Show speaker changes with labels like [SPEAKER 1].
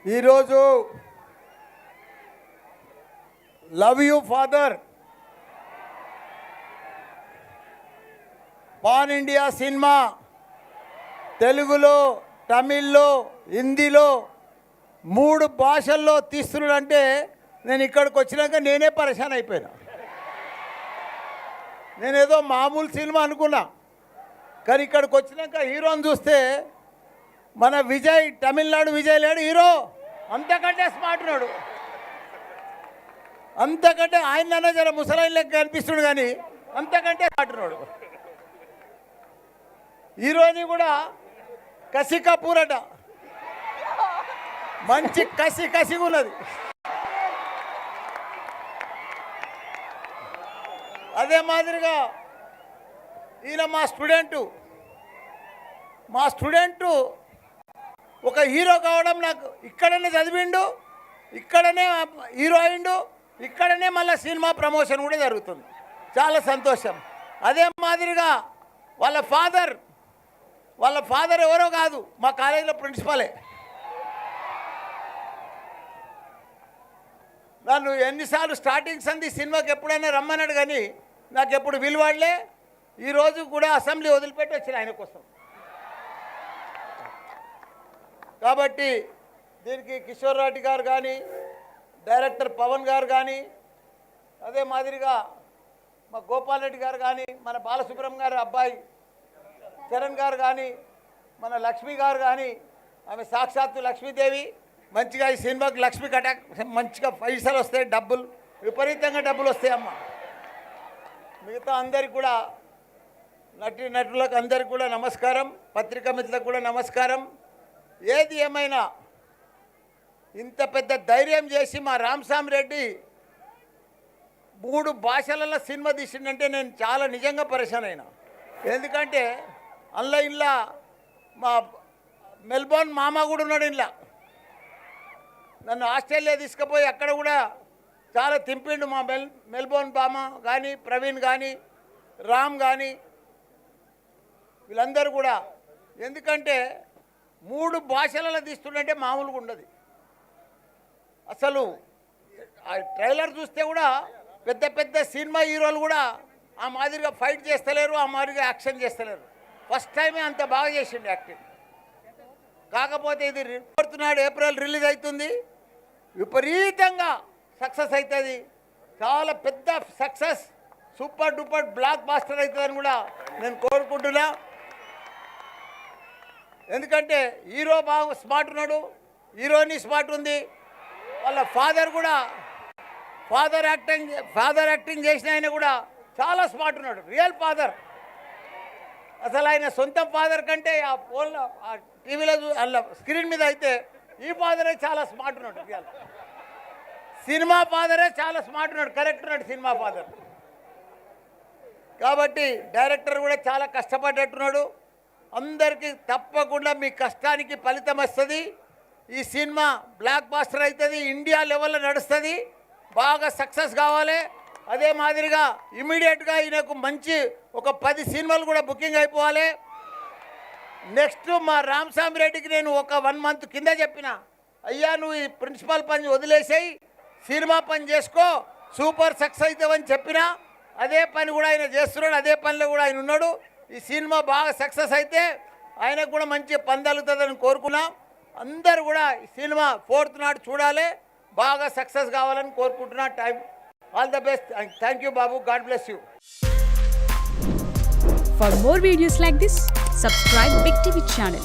[SPEAKER 1] ఈరోజు love you father pan India cinema తెలుగులో, తమిళ్లో, హిందీలో 3 భాషల్లో తీస్తున్నాడంటే నేను ఇక్కడికి వచ్చినాక నేనే పరేషాన్ అయిపోయినా. నేనేదో మామూలు సినిమా అనుకున్నా, కానీ ఇక్కడికి వచ్చినాక హీరోని చూస్తే మన విజయ్, తమిళనాడు విజయ్ లేడు హీరో, అంతకంటే స్మార్ట్ ఉన్నాడు. అంతకంటే ఆయన జర ముసలాయిన్ లెక్క కనిపిస్తున్నాడు, కానీ అంతకంటే స్మార్ట్ ఉన్నాడు. హీరోని కూడా కసి కపూర్ అట, మంచి కసిగా ఉన్నది. అదే మాదిరిగా ఈయన మా స్టూడెంటు ఒక హీరో కావడం, నాకు ఇక్కడనే చదివిండు, ఇక్కడనే హీరో అయిండు, ఇక్కడనే మళ్ళీ సినిమా ప్రమోషన్ కూడా జరుగుతుంది. చాలా సంతోషం. అదే మాదిరిగా వాళ్ళ ఫాదర్ ఎవరో కాదు, మా కాలేజీలో ప్రిన్సిపాలే. నన్ను ఎన్నిసార్లు స్టార్టింగ్ సంది సినిమాకి ఎప్పుడైనా రమ్మన్నాడు, కానీ నాకు ఎప్పుడు విలువాడలే. ఈరోజు కూడా అసెంబ్లీ వదిలిపెట్టి వచ్చిన ఆయన కోసం. కాబట్టి దీనికి కిషోర్ రెడ్డి గారు కానీ, డైరెక్టర్ పవన్ గారు కానీ, అదే మాదిరిగా మా గోపాల్ రెడ్డి గారు కానీ, మన బాలసుబ్రహ్మణ్యం గారు అబ్బాయి చరణ్ గారు కానీ, మన లక్ష్మి గారు కానీ, ఆమె సాక్షాత్తు లక్ష్మీదేవి. మంచిగా ఈ సినిమాకి లక్ష్మి కటాక్ మంచిగా పైసలు వస్తాయి, డబ్బులు విపరీతంగా డబ్బులు వస్తాయి అమ్మ. మిగతా అందరికి కూడా, నటులకు అందరికి కూడా నమస్కారం, పత్రికా మిత్రులకు కూడా నమస్కారం. ఏది ఏమైనా ఇంత పెద్ద ధైర్యం చేసి మా రామస్వామి రెడ్డి 3 భాషలలో సినిమా తీసిండంటే నేను చాలా నిజంగా పరేషాన్ అయినా. ఎందుకంటే ఇలా మా మెల్బోర్న్ మామ కూడా ఉన్నాడు. ఇలా నన్ను ఆస్ట్రేలియా తీసుకుపోయి అక్కడ కూడా చాలా తింపిండు. మా మెల్బోర్న్ మామ కానీ, ప్రవీణ్ కానీ, రామ్ కానీ, వీళ్ళందరూ కూడా. ఎందుకంటే 3 భాషలలో తీస్తుండంటే మామూలుగా ఉండదు. అసలు ఆ ట్రైలర్ చూస్తే కూడా పెద్ద సినిమా హీరోలు కూడా ఆ మాదిరిగా ఫైట్ చేస్తలేరు, ఆ మాదిరిగా యాక్షన్ చేస్తలేరు. ఫస్ట్ టైమే అంత బాగా చేసిండు యాక్టింగ్. కాకపోతే ఇది 4th నాడు ఏప్రిల్ రిలీజ్ అవుతుంది, విపరీతంగా సక్సెస్ అవుతుంది. చాలా పెద్ద success, super duper blockbuster అవుతుందని కూడా నేను కోరుకుంటున్నా. ఎందుకంటే హీరో బాగా స్మార్ట్ ఉన్నాడు, హీరోయిన్ స్మార్ట్ ఉంది. వాళ్ళ ఫాదర్ కూడా ఫాదర్ యాక్టింగ్ చేసిన ఆయన కూడా చాలా స్మార్ట్ ఉన్నాడు, రియల్ ఫాదర్. అసలు ఆయన సొంత ఫాదర్ కంటే ఆ ఫోన్లో, ఆ టీవీలో అలా స్క్రీన్ మీద అయితే ఈ ఫాదరే చాలా స్మార్ట్ ఉన్నాడు. రియల్ సినిమా ఫాదరే చాలా స్మార్ట్ ఉన్నాడు, కరెక్ట్ ఉన్నాడు సినిమా ఫాదర్. కాబట్టి డైరెక్టర్ కూడా చాలా కష్టపడ్డట్టున్నాడు. అందరికీ తప్పకుండా మీ కష్టానికి ఫలితం వస్తుంది. ఈ సినిమా బ్లాక్ బాస్టర్ అవుతుంది, ఇండియా లెవెల్లో నడుస్తుంది, బాగా సక్సెస్ కావాలి. అదే మాదిరిగా ఇమీడియట్గా ఈయనకు మంచి ఒక 10 సినిమాలు కూడా బుకింగ్ అయిపోవాలి. నెక్స్ట్ మా రామస్వామి రెడ్డికి నేను ఒక 1 మంత్ కింద చెప్పిన, అయ్యా నువ్వు ఈ ప్రిన్సిపల్ పని వదిలేసేయి, సినిమా పని చేసుకో, సూపర్ సక్సెస్ అవుతావని చెప్పినా. అదే పని కూడా ఆయన చేస్తున్నాడు, అదే పనిలో కూడా ఆయన ఉన్నాడు. ఈ సినిమా బాగా సక్సెస్ అయితే ఆయనకు కూడా మంచి పందలుతుందని కోరుకున్నాం. అందరూ కూడా ఈ సినిమా 4th నాడు చూడాలి, బాగా సక్సెస్ కావాలని కోరుకుంటున్నా. All the best. Thank you Babu. God bless you.
[SPEAKER 2] For more videos like this, subscribe Big TV channel.